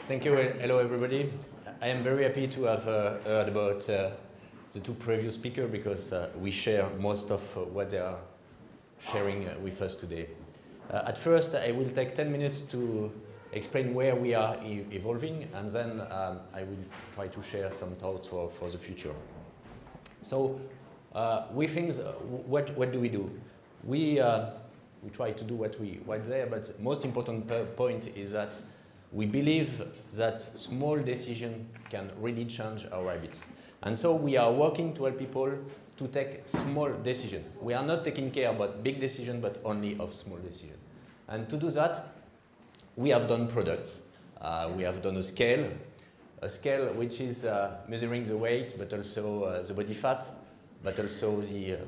Thank you. Hello, everybody. I am very happy to have heard about the two previous speakers because we share most of what they are sharing with us today. At first, I will take 10 minutes to explain where we are evolving, and then I will try to share some thoughts for the future. So, Withings, what do we do? We try to do what's there, but most important point is that we believe that small decisions can really change our habits. And so we are working to help people to take small decisions. We are not taking care about big decisions, but only of small decisions. And to do that, we have done products. We have done a scale which is measuring the weight, but also the body fat, but also the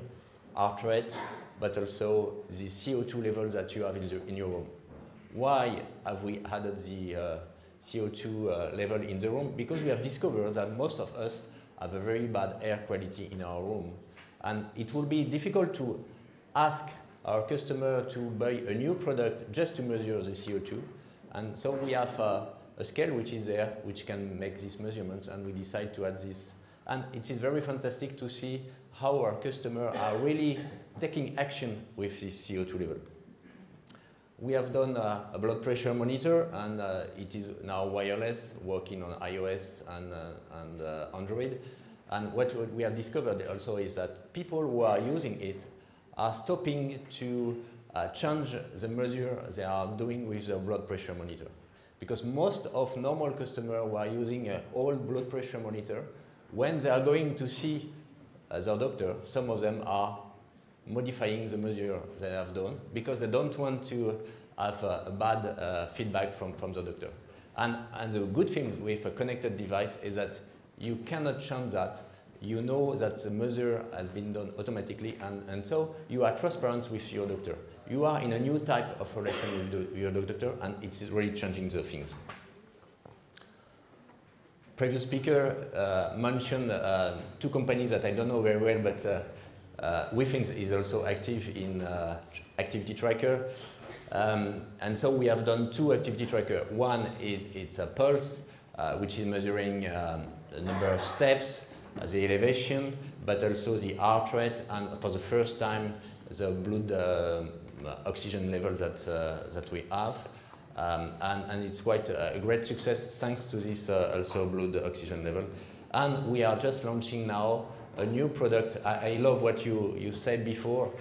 heart rate, but also the CO2 levels that you have in your room. Why have we added the CO2 level in the room? Because we have discovered that most of us have a very bad air quality in our room. And it will be difficult to ask our customer to buy a new product just to measure the CO2. And so we have a scale which is there, which can make these measurements, and we decide to add this. And it is very fantastic to see how our customers are really taking action with this CO2 level. We have done a blood pressure monitor, and it is now wireless, working on iOS and Android. And what we have discovered also is that people who are using it are stopping to change the measure they are doing with the blood pressure monitor. Because most of normal customers who are using an old blood pressure monitor, when they are going to see their doctor, some of them are modifying the measure they have done because they don't want to have a bad feedback from the doctor. And the good thing with a connected device is that you cannot change that. You know that the measure has been done automatically, and so you are transparent with your doctor. You are in a new type of relation with your doctor, and it is really changing the things. Previous speaker mentioned two companies that I don't know very well, but Withings is also active in activity tracker. And so we have done two activity trackers. One is it's a pulse, which is measuring the number of steps, the elevation, but also the heart rate, and for the first time, the blood oxygen level that we have. And it's quite a great success thanks to this also blood oxygen level. And we are just launching now a new product. I love what you said before,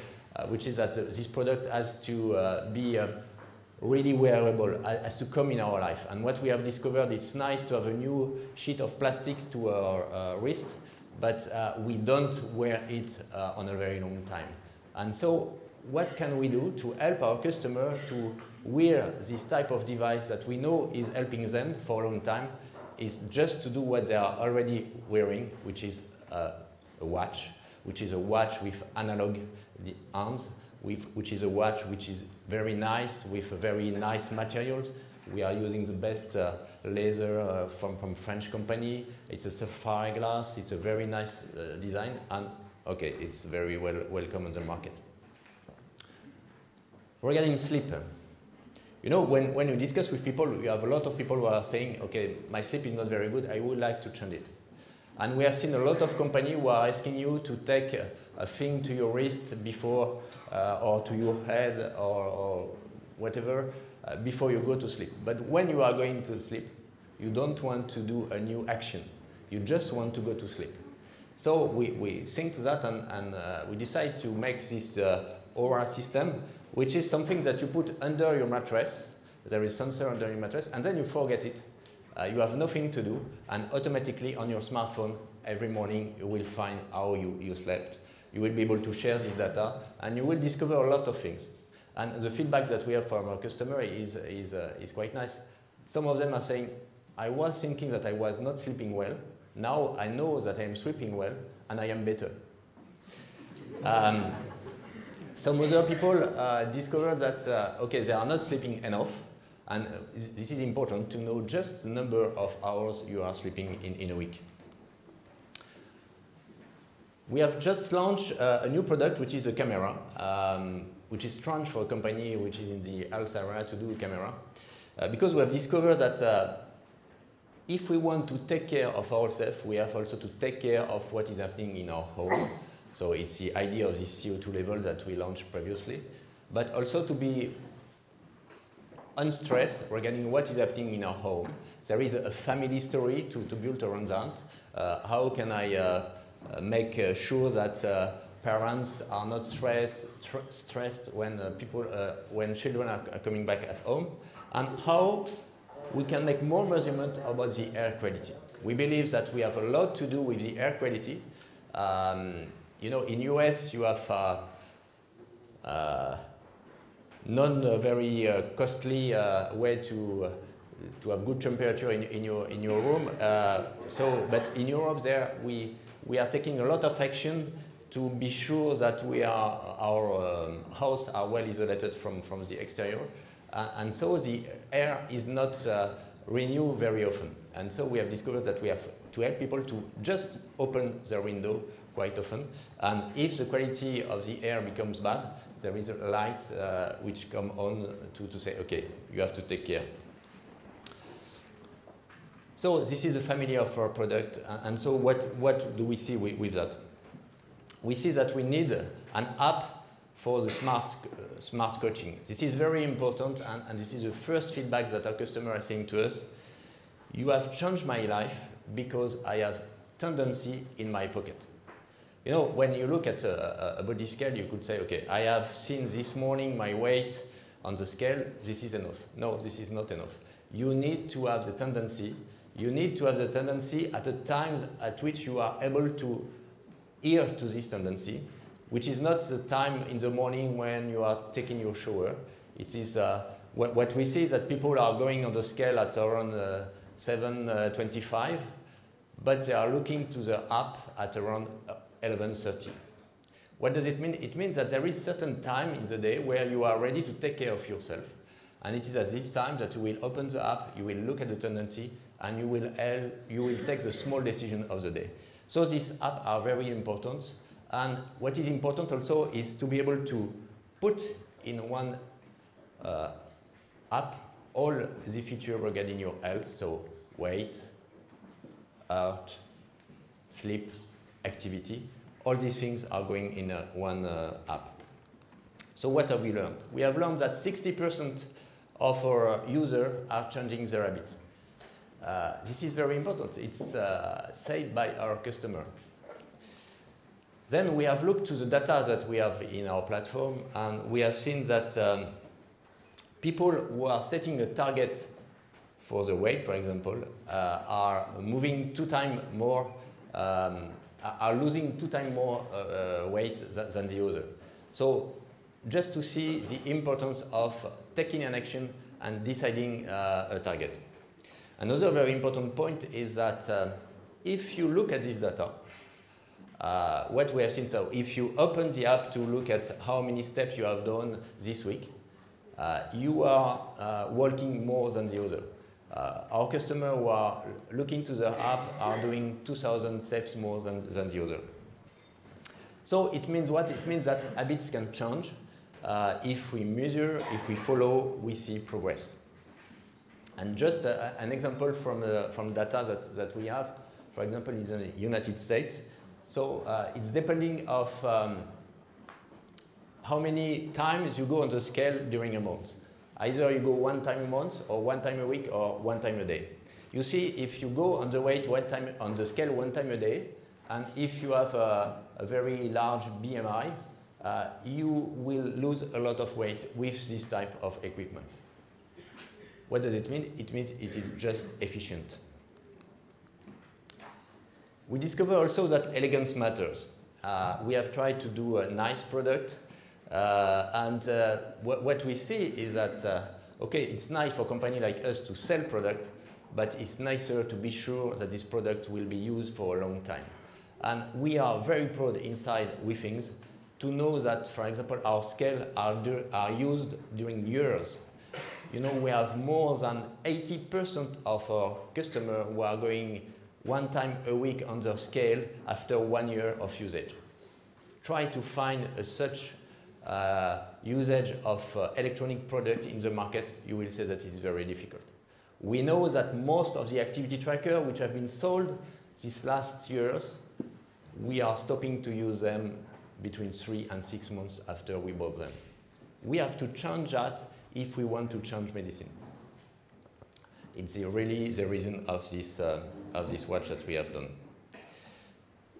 which is that this product has to be really wearable, has to come in our life. And what we have discovered, it's nice to have a new sheet of plastic to our wrist, but we don't wear it on a very long time. And so what can we do to help our customer to wear this type of device that we know is helping them for a long time, is just to do what they are already wearing, which is a watch, which is a watch with analog hands, which is a watch which is very nice, with very nice materials. We are using the best laser from French company. It's a sapphire glass. It's a very nice design, and okay, it's very welcome on the market. Regarding sleep, you know, when you discuss with people, you have a lot of people who are saying, okay, my sleep is not very good, I would like to change it. And we have seen a lot of companies who are asking you to take a thing to your wrist before, or to your head, or whatever, before you go to sleep. But when you are going to sleep, you don't want to do a new action. You just want to go to sleep. So we think to that, and we decide to make this Aura system, which is something that you put under your mattress. There is a sensor under your mattress, and then you forget it. You have nothing to do, and automatically on your smartphone, every morning you will find how you slept. You will be able to share this data, and you will discover a lot of things. And the feedback that we have from our customer is quite nice. Some of them are saying, I was thinking that I was not sleeping well. Now I know that I am sleeping well, and I am better. Some other people discover that, okay, they are not sleeping enough. And this is important to know just the number of hours you are sleeping in a week. We have just launched a new product, which is a camera, which is strange for a company which is in the health area to do a camera, because we have discovered that if we want to take care of ourselves, we have also to take care of what is happening in our home. So it's the idea of this CO2 level that we launched previously, but also to be unstressed regarding what is happening in our home. There is a family story to build around that. How can I make sure that parents are not stressed when when children are coming back at home, and how we can make more measurement about the air quality. We believe that we have a lot to do with the air quality. You know, in US you have non-very costly way to have good temperature in your room. But in Europe, there we are taking a lot of action to be sure that our house are well isolated from the exterior, and so the air is not renewed very often. And so we have discovered that we have to help people to just open their window quite often, and if the quality of the air becomes bad, there is a light which comes on to say, okay, you have to take care. So this is the family of our product, and so what do we see with that? We see that we need an app for the smart coaching. This is very important, and this is the first feedback that our customers are saying to us. You have changed my life because I have tendency in my pocket. You know, when you look at a body scale, you could say, okay, I have seen this morning my weight on the scale, this is enough. No, this is not enough. You need to have the tendency. You need to have the tendency at a time at which you are able to hear to this tendency, which is not the time in the morning when you are taking your shower. It is, what we see is that people are going on the scale at around 7:25, but they are looking to the app at around 11:30. What does it mean? It means that there is certain time in the day where you are ready to take care of yourself. And it is at this time that you will open the app, you will look at the tendency, and you will take the small decision of the day. So these apps are very important. And what is important also is to be able to put in one app all the features regarding your health, so weight, heart, sleep, activity. All these things are going in one app. So what have we learned? We have learned that 60% of our users are changing their habits. This is very important. It's said by our customer. Then we have looked to the data that we have in our platform, and we have seen that people who are setting a target for the weight, for example, are moving 2 times more, are losing 2 times more weight than the other. So just to see the importance of taking an action and deciding a target. Another very important point is that if you look at this data, what we have seen, so if you open the app to look at how many steps you have done this week, you are walking more than the other. Our customers who are looking to the app are doing 2,000 steps more than the other. So it means what? It means that habits can change. If we measure, if we follow, we see progress. And just an example from data that we have, for example, in the United States. So it's depending of how many times you go on the scale during a month. Either you go 1 time a month, or 1 time a week, or 1 time a day. You see, if you go on the weight 1 time on the scale 1 time a day, and if you have a very large BMI, you will lose a lot of weight with this type of equipment. What does it mean? It means it is just efficient. We discover also that elegance matters. We have tried to do a nice product, and what we see is that, okay, it's nice for a company like us to sell product, but it's nicer to be sure that this product will be used for a long time. And we are very proud inside Withings to know that, for example, our scale are used during years. You know, we have more than 80% of our customers who are going 1 time a week on their scale after 1 year of usage. Try to find such usage of electronic product in the market, you will say that it's very difficult. We know that most of the activity trackers which have been sold these last years, we are stopping to use them between 3 and 6 months after we bought them. We have to change that if we want to change medicine. It's really the reason of this watch that we have done.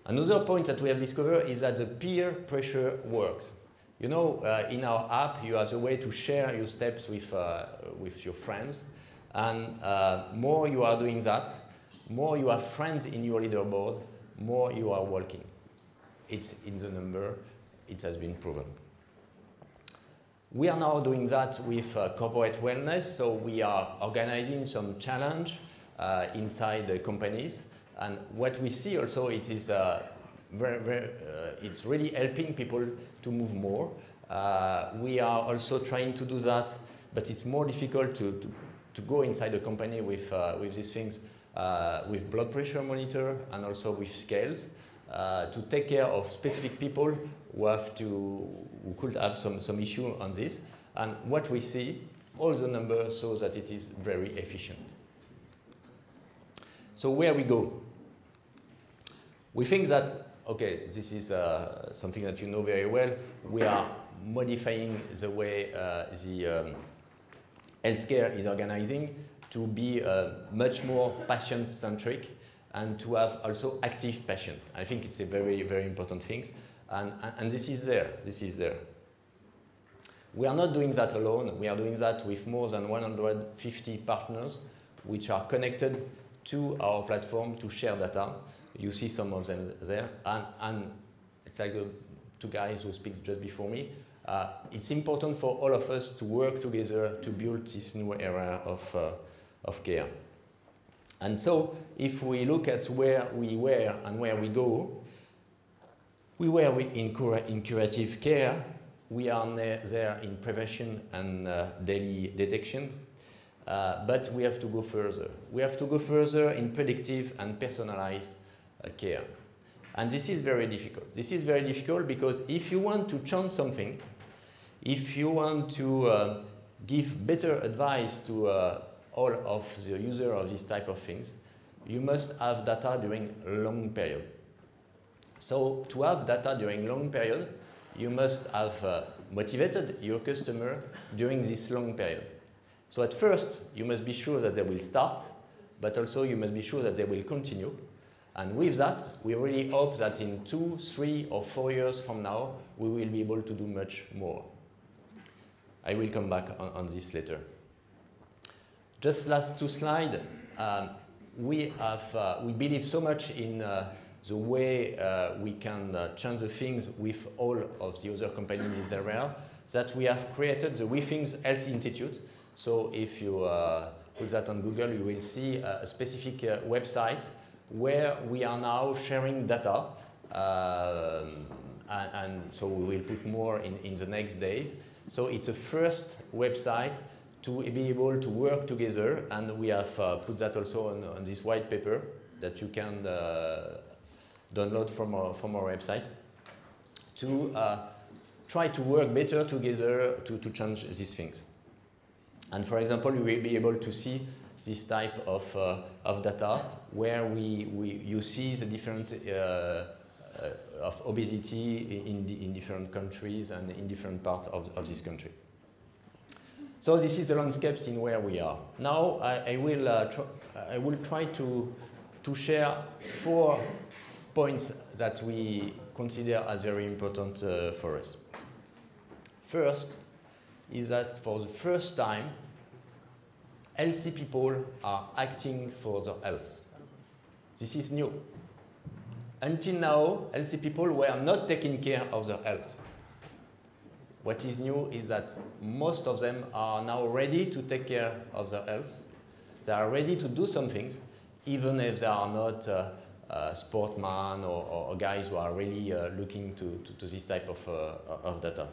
Another point that we have discovered is that the peer pressure works. You know, in our app, you have the way to share your steps with your friends. And more you are doing that, more you have friends in your leaderboard, more you are walking. It's in the number, it has been proven. We are now doing that with corporate wellness, so we are organizing some challenge inside the companies. And what we see also, it is it's really helping people to move more. We are also trying to do that, but it's more difficult to go inside the company with these things, with blood pressure monitor and also with scales, to take care of specific people who could have some issue on this. And what we see, all the numbers show that it is very efficient. So where we go? We think that, okay, this is something that you know very well. We are modifying the way the healthcare is organizing to be much more patient-centric and to have also active patient. I think it's a very, very important thing. And this is there. This is there. We are not doing that alone. We are doing that with more than 150 partners which are connected to our platform to share data. You see some of them there. And it's like the two guys who speak just before me. It's important for all of us to work together to build this new era of care. And so if we look at where we were and where we go, we were in curative care. We are there in prevention and daily detection. But we have to go further. We have to go further in predictive and personalized care. And this is very difficult. This is very difficult because if you want to change something, if you want to give better advice to all of the users of this type of things, you must have data during a long period. So to have data during long period, you must have motivated your customer during this long period. So at first, you must be sure that they will start, but also you must be sure that they will continue. And with that, we really hope that in 2, 3, or 4 years from now, we will be able to do much more. I will come back on this later. Just last 2 slides. We believe so much in the way we can change the things with all of the other companies in this area that we have created the Withings Health Institute. So if you put that on Google, you will see a specific website where we are now sharing data. And so we will put more in the next days. So it's a first website to be able to work together, and we have put that also on this white paper that you can download from our website to try to work better together to change these things. And for example, you will be able to see this type of data where you see the different of obesity in different countries and in different parts of this country. So this is the landscape in where we are. Now I will try to share 4 points that we consider as very important for us. First is that for the first time, healthy people are acting for their health. This is new. Until now, healthy people were not taking care of their health. What is new is that most of them are now ready to take care of their health. They are ready to do some things, even if they are not sportmen or guys who are really looking to this type of data.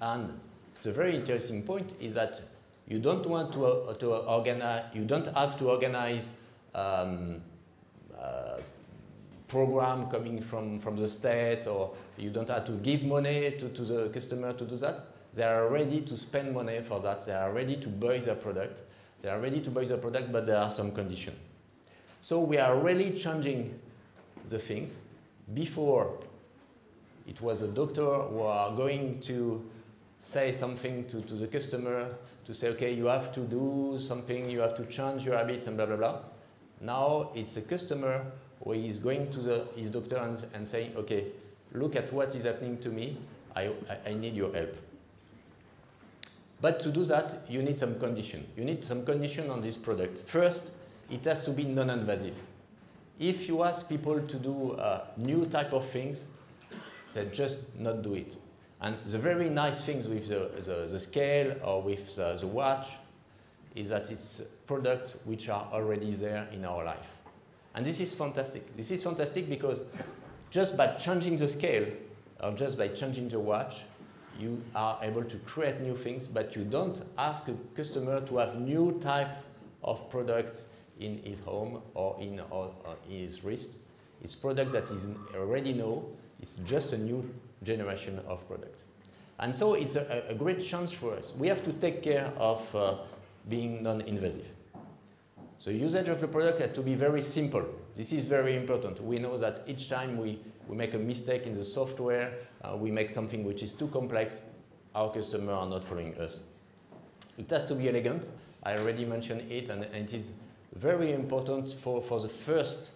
And the very interesting point is that you don't want to organize, you don't have to organize program coming from the state, or you don't have to give money to the customer to do that. They are ready to spend money for that. They are ready to buy their product. They are ready to buy the product, but there are some conditions. So we are really changing the things. Before, it was a doctor who are going to say something to the customer, to say, okay, you have to do something, you have to change your habits, and blah, blah, blah. Now it's a customer who is going to his doctor and saying, okay, look at what is happening to me, I need your help. But to do that, you need some condition. You need some condition on this product. First, it has to be non-invasive. If you ask people to do new type of things, they just not do it. And the very nice things with the scale or with the watch is that it's products which are already there in our life. And this is fantastic. This is fantastic because just by changing the scale or just by changing the watch, you are able to create new things, but you don't ask a customer to have new type of product in his home or in his wrist. It's product that is already known. It's just a new generation of product. And so it's a great chance for us. We have to take care of being non-invasive. So usage of the product has to be very simple. This is very important. We know that each time we make a mistake in the software, we make something which is too complex, our customers are not following us. It has to be elegant. I already mentioned it, and it is very important for the first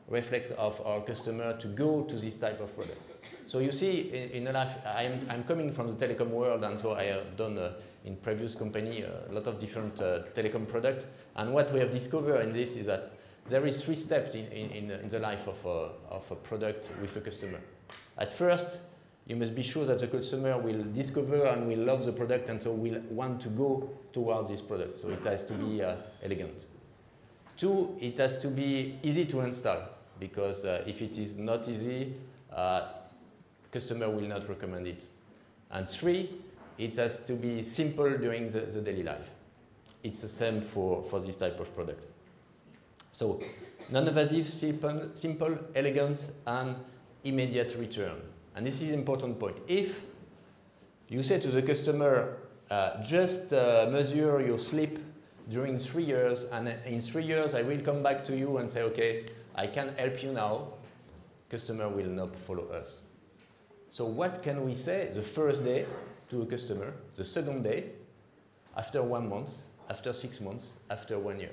reflex of our customer to go to this type of product. So you see, in life, I'm coming from the telecom world, and so I have done in previous company a lot of different telecom products. And what we have discovered in this is that there is 3 steps in the life of a product with a customer. At first, you must be sure that the customer will discover and will love the product, and so will want to go towards this product. So it has to be elegant. 2, it has to be easy to install, because if it is not easy, customer will not recommend it. And 3, it has to be simple during the daily life. It's the same for this type of product. So non-invasive, simple, elegant, and immediate return. And this is an important point. If you say to the customer, just measure your sleep during 3 years, and in 3 years I will come back to you and say, okay, I can help you now, customer will not follow us. So what can we say the first day to a customer, the second day, after 1 month, after 6 months, after 1 year?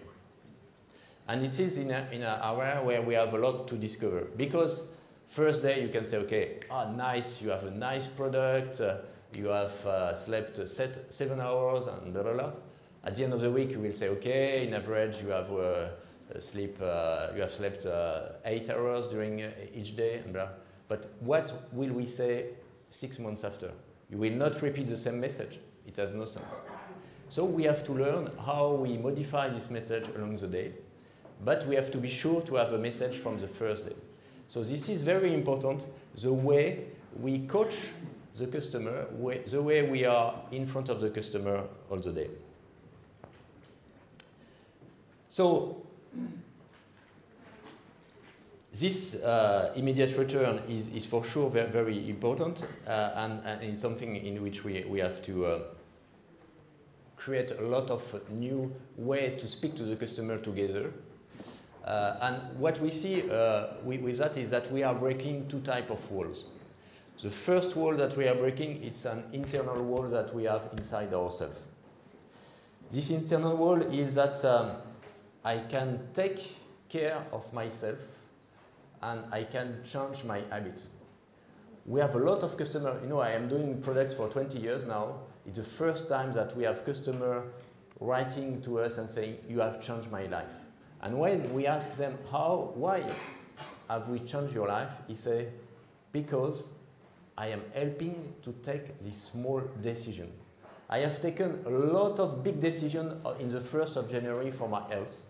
And it is in an area where we have a lot to discover. Because first day you can say, okay, nice, you have a nice product, you have slept 7 hours, and blah, blah, blah. At the end of the week, you will say, okay, in average, you have slept 8 hours during each day, and blah. But what will we say 6 months after? You will not repeat the same message. It has no sense. So we have to learn how we modify this message along the day, but we have to be sure to have a message from the first day. So this is very important, the way we coach the customer, the way we are in front of the customer all the day. So this immediate return is for sure very important, and it's something in which we have to create a lot of new way to speak to the customer together. And what we see with that is that we are breaking 2 types of walls. The first wall that we are breaking, it's an internal wall that we have inside ourselves. This internal wall is that I can take care of myself and I can change my habits. We have a lot of customers. You know, I am doing products for 20 years now. It's the first time that we have customers writing to us and saying, you have changed my life. And when we ask them, why have we changed your life? He say, because I am helping to take this small decision. I have taken a lot of big decisions in the 1st of January for my health.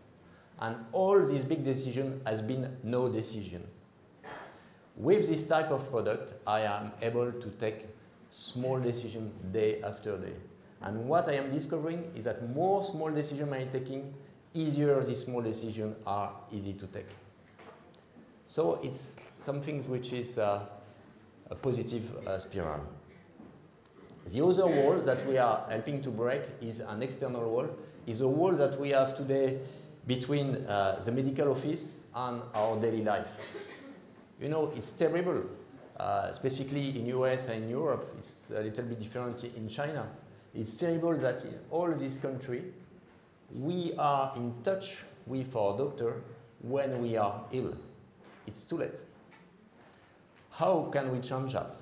And all these big decisions has been no decision. With this type of product, I am able to take small decisions day after day. And what I am discovering is that more small decisions I am taking, easier these small decisions are easy to take. So it's something which is a positive spiral. The other wall that we are helping to break is an external wall, is a wall that we have today between the medical office and our daily life. You know, it's terrible, specifically in US and in Europe. It's a little bit different in China. It's terrible that in all this country, we are in touch with our doctor when we are ill. It's too late. How can we change that?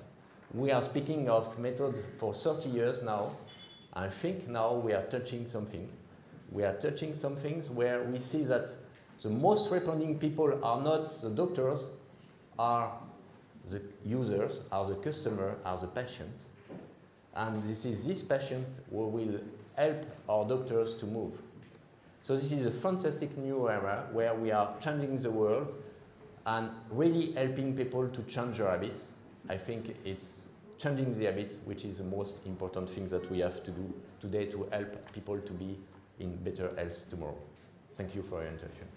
We are speaking of methods for 30 years now. I think now we are touching something. We are touching some things where we see that the most responding people are not the doctors, are the users, are the customer, are the patient. And this is this patient who will help our doctors to move. So this is a fantastic new era where we are changing the world and really helping people to change their habits. I think it's changing the habits which is the most important thing that we have to do today to help people to be in better health tomorrow. Thank you for your attention.